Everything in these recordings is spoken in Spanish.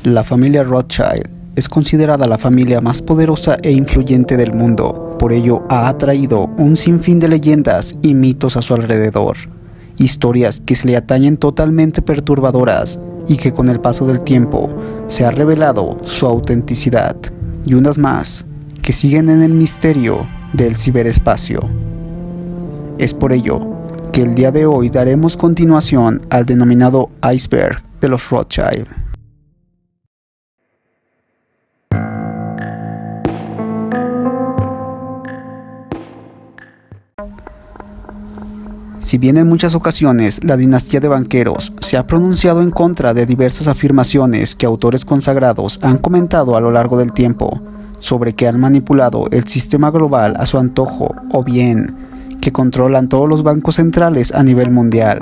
La familia Rothschild es considerada la familia más poderosa e influyente del mundo. Por ello ha atraído un sinfín de leyendas y mitos a su alrededor. Historias que se le atañen totalmente perturbadoras y que con el paso del tiempo se ha revelado su autenticidad. Y unas más que siguen en el misterio del ciberespacio. Es por ello que el día de hoy daremos continuación al denominado iceberg de los Rothschild. Si bien en muchas ocasiones la dinastía de banqueros se ha pronunciado en contra de diversas afirmaciones que autores consagrados han comentado a lo largo del tiempo, sobre que han manipulado el sistema global a su antojo, o bien que controlan todos los bancos centrales a nivel mundial,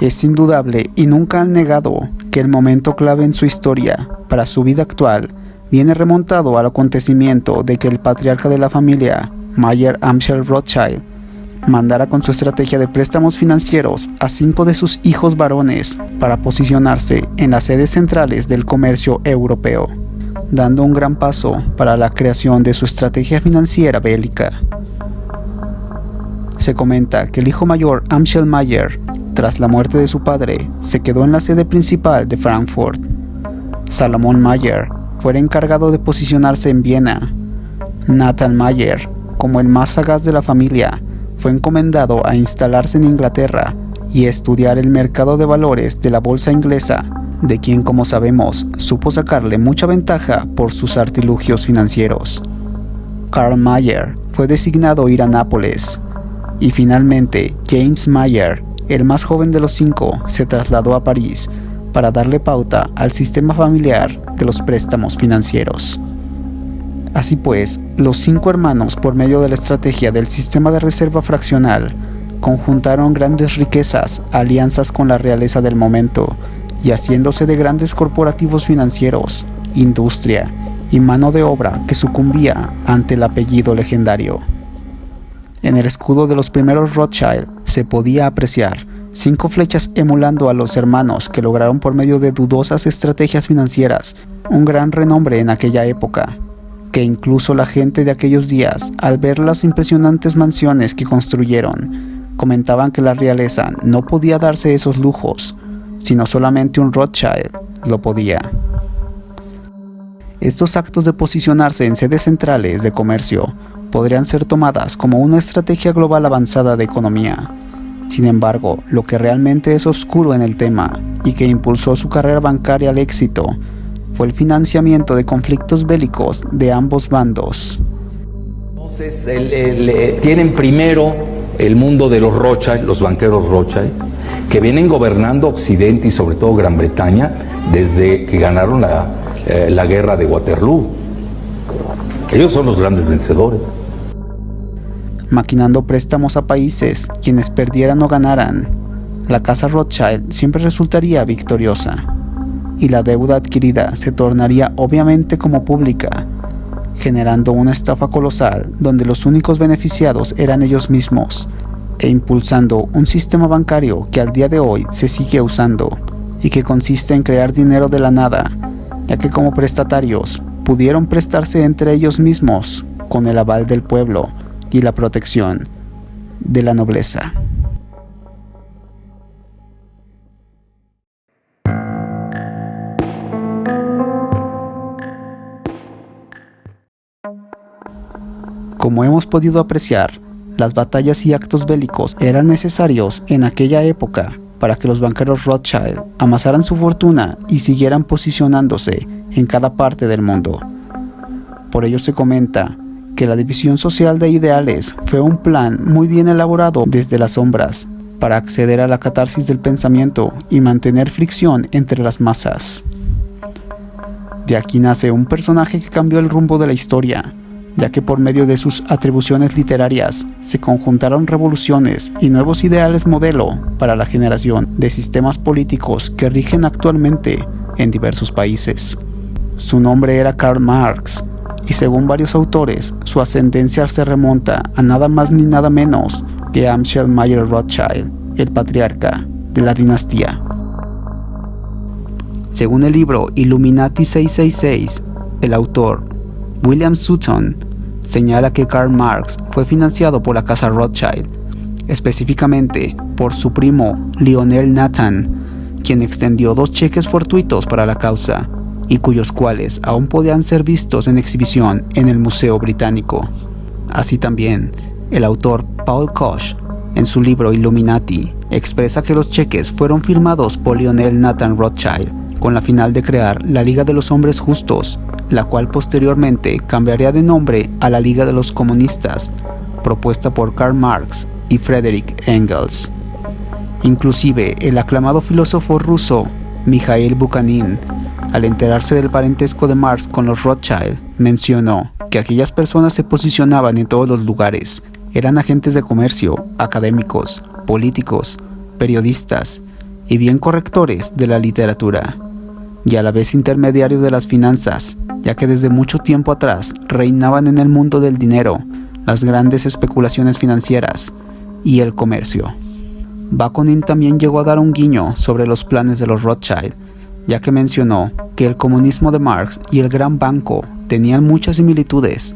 es indudable y nunca han negado que el momento clave en su historia, para su vida actual, viene remontado al acontecimiento de que el patriarca de la familia, Mayer Amschel Rothschild, mandara con su estrategia de préstamos financieros a 5 de sus hijos varones para posicionarse en las sedes centrales del comercio europeo, dando un gran paso para la creación de su estrategia financiera bélica. Se comenta que el hijo mayor Amschel Mayer, tras la muerte de su padre, se quedó en la sede principal de Frankfurt. Salomón Mayer fue el encargado de posicionarse en Viena. Nathan Mayer, como el más sagaz de la familia, fue encomendado a instalarse en Inglaterra y a estudiar el mercado de valores de la bolsa inglesa, de quien, como sabemos, supo sacarle mucha ventaja por sus artilugios financieros. Karl Mayer fue designado a ir a Nápoles, y finalmente James Mayer, el más joven de los 5, se trasladó a París para darle pauta al sistema familiar de los préstamos financieros. Así pues, los 5 hermanos, por medio de la estrategia del sistema de reserva fraccional, conjuntaron grandes riquezas, alianzas con la realeza del momento, y haciéndose de grandes corporativos financieros, industria y mano de obra que sucumbía ante el apellido legendario. En el escudo de los primeros Rothschild se podía apreciar 5 flechas emulando a los hermanos que lograron por medio de dudosas estrategias financieras un gran renombre en aquella época, que incluso la gente de aquellos días, al ver las impresionantes mansiones que construyeron, comentaban que la realeza no podía darse esos lujos, sino solamente un Rothschild lo podía. Estos actos de posicionarse en sedes centrales de comercio podrían ser tomadas como una estrategia global avanzada de economía. Sin embargo, lo que realmente es oscuro en el tema y que impulsó su carrera bancaria al éxito fue el financiamiento de conflictos bélicos de ambos bandos. Entonces, tienen primero el mundo de los Rothschild, los banqueros Rothschild, que vienen gobernando Occidente y sobre todo Gran Bretaña desde que ganaron la guerra de Waterloo. Ellos son los grandes vencedores. Maquinando préstamos a países quienes perdieran o ganaran, la casa Rothschild siempre resultaría victoriosa, y la deuda adquirida se tornaría obviamente como pública, generando una estafa colosal donde los únicos beneficiados eran ellos mismos, e impulsando un sistema bancario que al día de hoy se sigue usando y que consiste en crear dinero de la nada, ya que como prestatarios pudieron prestarse entre ellos mismos con el aval del pueblo y la protección de la nobleza. Como hemos podido apreciar, las batallas y actos bélicos eran necesarios en aquella época para que los banqueros Rothschild amasaran su fortuna y siguieran posicionándose en cada parte del mundo. Por ello se comenta que la división social de ideales fue un plan muy bien elaborado desde las sombras para acceder a la catarsis del pensamiento y mantener fricción entre las masas. De aquí nace un personaje que cambió el rumbo de la historia, ya que por medio de sus atribuciones literarias se conjuntaron revoluciones y nuevos ideales modelo para la generación de sistemas políticos que rigen actualmente en diversos países. Su nombre era Karl Marx, y según varios autores, su ascendencia se remonta a nada más ni nada menos que Amschel Mayer Rothschild, el patriarca de la dinastía. Según el libro Illuminati 666, el autor William Sutton señala que Karl Marx fue financiado por la casa Rothschild, específicamente por su primo Lionel Nathan, quien extendió 2 cheques fortuitos para la causa y cuyos cuales aún podían ser vistos en exhibición en el Museo Británico. Así también, el autor Paul Koch, en su libro Illuminati, expresa que los cheques fueron firmados por Lionel Nathan Rothschild con la final de crear la Liga de los Hombres Justos, la cual posteriormente cambiaría de nombre a la Liga de los Comunistas, propuesta por Karl Marx y Friedrich Engels. Inclusive, el aclamado filósofo ruso Mikhail Bakunin, al enterarse del parentesco de Marx con los Rothschild, mencionó que aquellas personas se posicionaban en todos los lugares, eran agentes de comercio, académicos, políticos, periodistas y bien correctores de la literatura, y a la vez intermediarios de las finanzas, ya que desde mucho tiempo atrás reinaban en el mundo del dinero, las grandes especulaciones financieras y el comercio. Bakunin también llegó a dar un guiño sobre los planes de los Rothschild, ya que mencionó que el comunismo de Marx y el Gran Banco tenían muchas similitudes,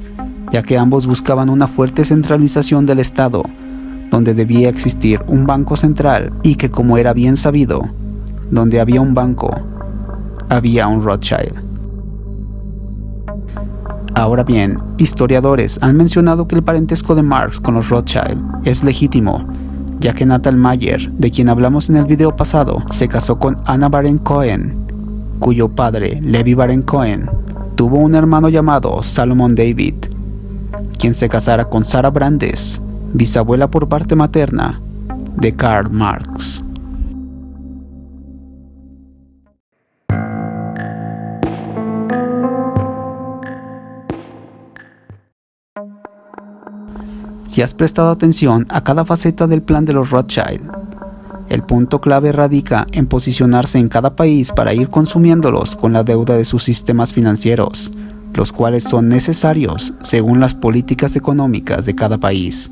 ya que ambos buscaban una fuerte centralización del Estado, donde debía existir un banco central y que, como era bien sabido, donde había un banco, había un Rothschild. Ahora bien, historiadores han mencionado que el parentesco de Marx con los Rothschild es legítimo, ya que Nathan Mayer, de quien hablamos en el video pasado, se casó con Anna Baron-Cohen, cuyo padre, Levi Baron-Cohen, tuvo un hermano llamado Salomon David, quien se casara con Sarah Brandes, bisabuela por parte materna de Karl Marx. Si has prestado atención a cada faceta del plan de los Rothschild, el punto clave radica en posicionarse en cada país para ir consumiéndolos con la deuda de sus sistemas financieros, los cuales son necesarios según las políticas económicas de cada país,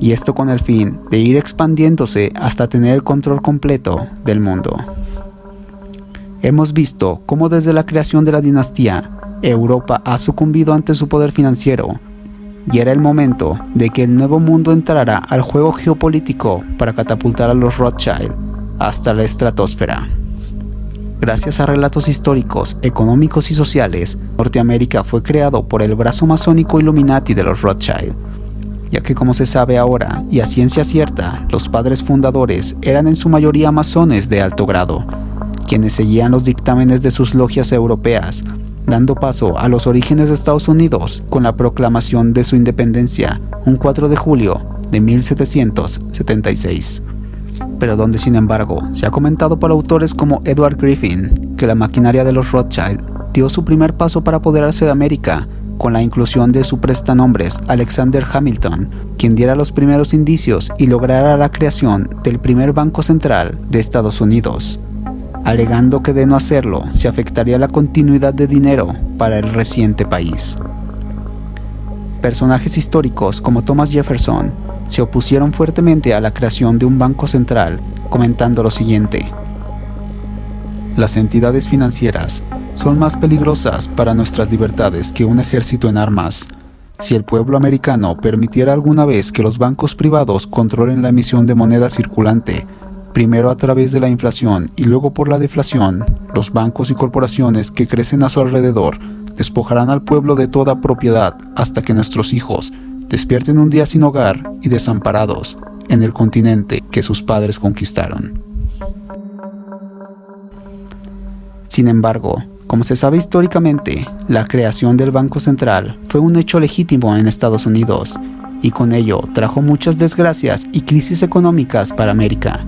y esto con el fin de ir expandiéndose hasta tener el control completo del mundo. Hemos visto cómo desde la creación de la dinastía, Europa ha sucumbido ante su poder financiero, y era el momento de que el nuevo mundo entrara al juego geopolítico para catapultar a los Rothschild hasta la estratosfera. Gracias a relatos históricos, económicos y sociales, Norteamérica fue creado por el brazo masónico Illuminati de los Rothschild, ya que, como se sabe ahora y a ciencia cierta, los padres fundadores eran en su mayoría masones de alto grado, quienes seguían los dictámenes de sus logias europeas, dando paso a los orígenes de Estados Unidos con la proclamación de su independencia un 4 de julio de 1776. Pero donde, sin embargo, se ha comentado por autores como Edward Griffin que la maquinaria de los Rothschild dio su primer paso para apoderarse de América con la inclusión de su prestanombres Alexander Hamilton, quien diera los primeros indicios y lograra la creación del primer banco central de Estados Unidos, alegando que de no hacerlo se afectaría la continuidad de dinero para el reciente país. Personajes históricos como Thomas Jefferson se opusieron fuertemente a la creación de un banco central, comentando lo siguiente: las entidades financieras son más peligrosas para nuestras libertades que un ejército en armas. Si el pueblo americano permitiera alguna vez que los bancos privados controlen la emisión de moneda circulante, primero a través de la inflación y luego por la deflación, los bancos y corporaciones que crecen a su alrededor despojarán al pueblo de toda propiedad hasta que nuestros hijos despierten un día sin hogar y desamparados en el continente que sus padres conquistaron. Sin embargo, como se sabe históricamente, la creación del Banco Central fue un hecho legítimo en Estados Unidos y con ello trajo muchas desgracias y crisis económicas para América,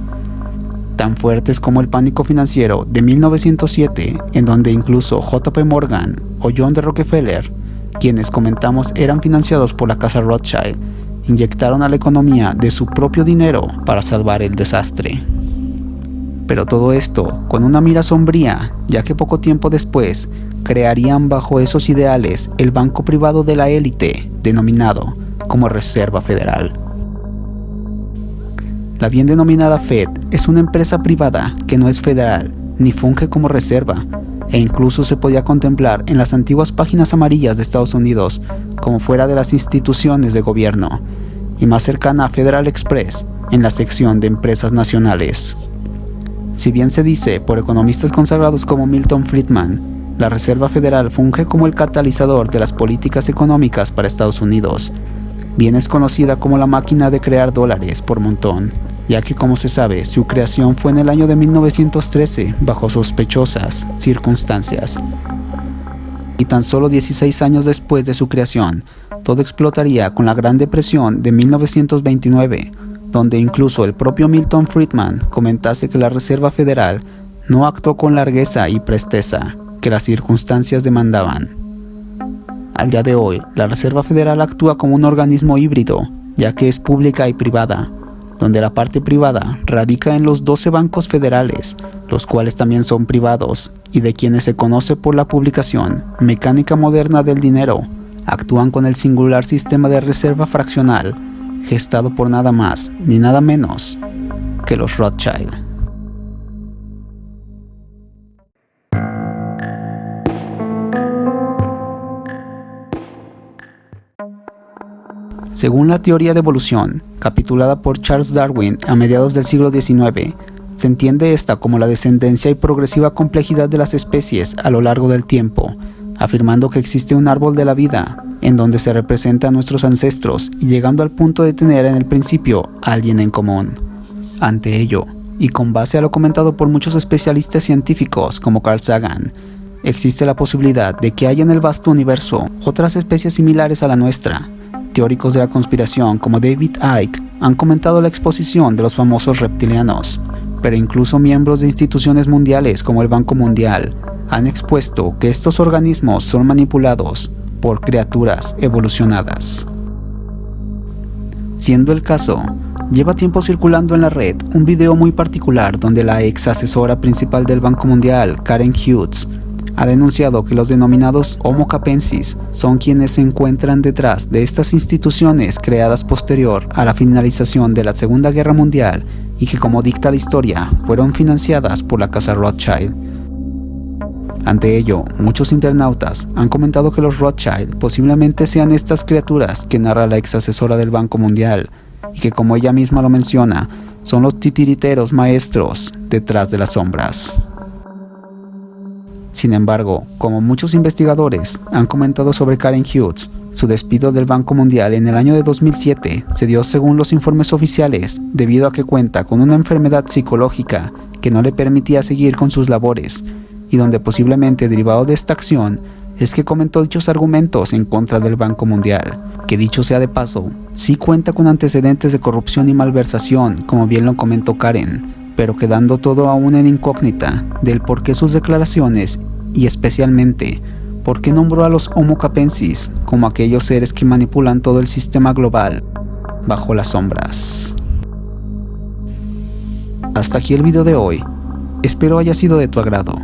tan fuertes como el pánico financiero de 1907, en donde incluso J.P. Morgan o John D. Rockefeller, quienes comentamos eran financiados por la casa Rothschild, inyectaron a la economía de su propio dinero para salvar el desastre. Pero todo esto con una mira sombría, ya que poco tiempo después crearían bajo esos ideales el banco privado de la élite, denominado como Reserva Federal. La bien denominada Fed es una empresa privada que no es federal ni funge como reserva, e incluso se podía contemplar en las antiguas páginas amarillas de Estados Unidos como fuera de las instituciones de gobierno, y más cercana a Federal Express en la sección de empresas nacionales. Si bien se dice por economistas consagrados como Milton Friedman, la Reserva Federal funge como el catalizador de las políticas económicas para Estados Unidos, bien es conocida como la máquina de crear dólares por montón, ya que, como se sabe, su creación fue en el año de 1913 bajo sospechosas circunstancias. Y tan solo 16 años después de su creación, todo explotaría con la Gran Depresión de 1929, donde incluso el propio Milton Friedman comentase que la Reserva Federal no actuó con largueza y presteza que las circunstancias demandaban. Al día de hoy, la Reserva Federal actúa como un organismo híbrido, ya que es pública y privada, donde la parte privada radica en los 12 bancos federales, los cuales también son privados, y de quienes se conoce por la publicación Mecánica Moderna del Dinero, actúan con el singular sistema de reserva fraccional, gestado por nada más ni nada menos que los Rothschild. Según la teoría de evolución, capitulada por Charles Darwin a mediados del siglo XIX, se entiende esta como la descendencia y progresiva complejidad de las especies a lo largo del tiempo, afirmando que existe un árbol de la vida, en donde se representa a nuestros ancestros y llegando al punto de tener en el principio alguien en común. Ante ello, y con base a lo comentado por muchos especialistas científicos como Carl Sagan, existe la posibilidad de que haya en el vasto universo otras especies similares a la nuestra. Teóricos de la conspiración como David Icke han comentado la exposición de los famosos reptilianos, pero incluso miembros de instituciones mundiales como el Banco Mundial han expuesto que estos organismos son manipulados por criaturas evolucionadas. Siendo el caso, lleva tiempo circulando en la red un video muy particular donde la ex asesora principal del Banco Mundial, Karen Hughes, ha denunciado que los denominados Homo capensis son quienes se encuentran detrás de estas instituciones creadas posterior a la finalización de la Segunda Guerra Mundial y que, como dicta la historia, fueron financiadas por la casa Rothschild. Ante ello, muchos internautas han comentado que los Rothschild posiblemente sean estas criaturas que narra la ex asesora del Banco Mundial y que, como ella misma lo menciona, son los titiriteros maestros detrás de las sombras. Sin embargo, como muchos investigadores han comentado sobre Karen Hughes, su despido del Banco Mundial en el año de 2007 se dio según los informes oficiales debido a que cuenta con una enfermedad psicológica que no le permitía seguir con sus labores y donde posiblemente derivado de esta acción es que comentó dichos argumentos en contra del Banco Mundial, que dicho sea de paso, sí cuenta con antecedentes de corrupción y malversación, como bien lo comentó Karen, pero quedando todo aún en incógnita del por qué sus declaraciones y especialmente por qué nombró a los Homo capensis como aquellos seres que manipulan todo el sistema global bajo las sombras. Hasta aquí el video de hoy, espero haya sido de tu agrado.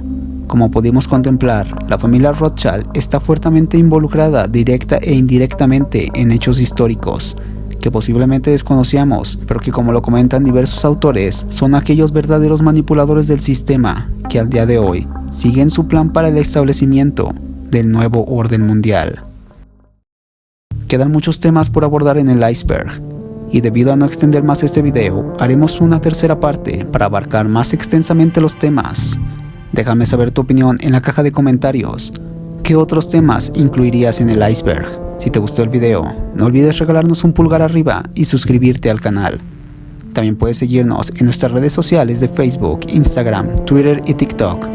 Como pudimos contemplar, la familia Rothschild está fuertemente involucrada directa e indirectamente en hechos históricos que posiblemente desconocíamos, pero que, como lo comentan diversos autores, son aquellos verdaderos manipuladores del sistema que al día de hoy siguen su plan para el establecimiento del nuevo orden mundial. Quedan muchos temas por abordar en el iceberg, y debido a no extender más este video, haremos una tercera parte para abarcar más extensamente los temas. Déjame saber tu opinión en la caja de comentarios. ¿Qué otros temas incluirías en el iceberg? Si te gustó el video, no olvides regalarnos un pulgar arriba y suscribirte al canal. También puedes seguirnos en nuestras redes sociales de Facebook, Instagram, Twitter y TikTok,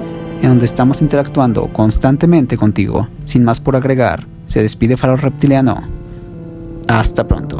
en donde estamos interactuando constantemente contigo. Sin más por agregar, se despide Faro Reptiliano. Hasta pronto.